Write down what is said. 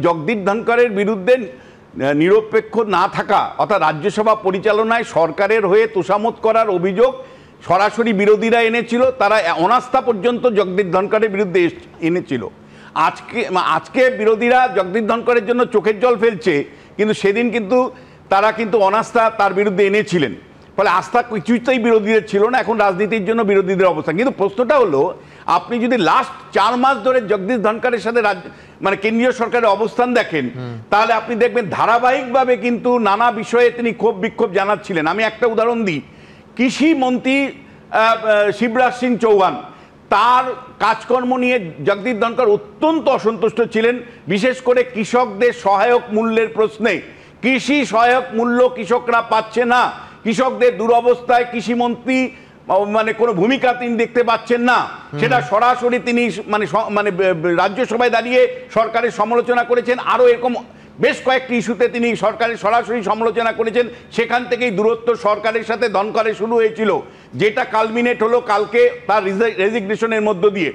জগদীপ ধনকরের বিরুদ্ধে নিরপেক্ষ না থাকা অর্থাৎ রাজ্যসভা পরিচালনায় সরকারের হয়ে তোষামোদ করার অভিযোগ সরাসরি বিরোধীরা এনেছিল। তারা অনাস্থা পর্যন্ত জগদীপ ধনকরের বিরুদ্ধে এনেছিল। আজকে বিরোধীরা জগদীপ ধনকরের জন্য চোখের জল ফেলছে, কিন্তু সেদিন কিন্তু তারা কিন্তু অনাস্থা তার বিরুদ্ধে এনেছিলেন। ফলে আস্থা কিছুতেই বিরোধীদের ছিল না। এখন রাজনীতির জন্য বিরোধীদের অবস্থান। কিন্তু প্রশ্নটা হলো, আপনি যদি লাস্ট 4 মাস ধরে জগদীপ ধনকরের সাথে মানে কেন্দ্রীয় সরকারের অবস্থান দেখেন, তাহলে আপনি দেখবেন ধারাবাহিকভাবে কিন্তু নানা বিষয়ে তিনি ক্ষোভ বিক্ষোভ জানাচ্ছিলেন। আমি একটা উদাহরণ দিই, কৃষি মন্ত্রী শিবরাজ সিং চৌহান, তার কাজকর্ম নিয়ে জগদীপ ধনকর অত্যন্ত অসন্তুষ্ট ছিলেন, বিশেষ করে কৃষকদের সহায়ক মূল্যের প্রশ্নে। কৃষি সহায়ক মূল্য কৃষকরা পাচ্ছে না, কৃষকদের দুরবস্থায় কৃষিমন্ত্রী মানে কোনো ভূমিকা তিনি দেখতে পাচ্ছেন না। সেটা সরাসরি তিনি মানে রাজ্যসভায় দাঁড়িয়ে সরকারের সমালোচনা করেছেন। আরও এরকম বেশ কয়েকটি ইস্যুতে তিনি সরকারের সরাসরি সমালোচনা করেছেন। সেখান থেকেই দূরত্ব সরকারের সাথে ধনকরের শুরু হয়েছিল, যেটা কালমিনেট হলো কালকে তার রেজিগনেশনের মধ্য দিয়ে।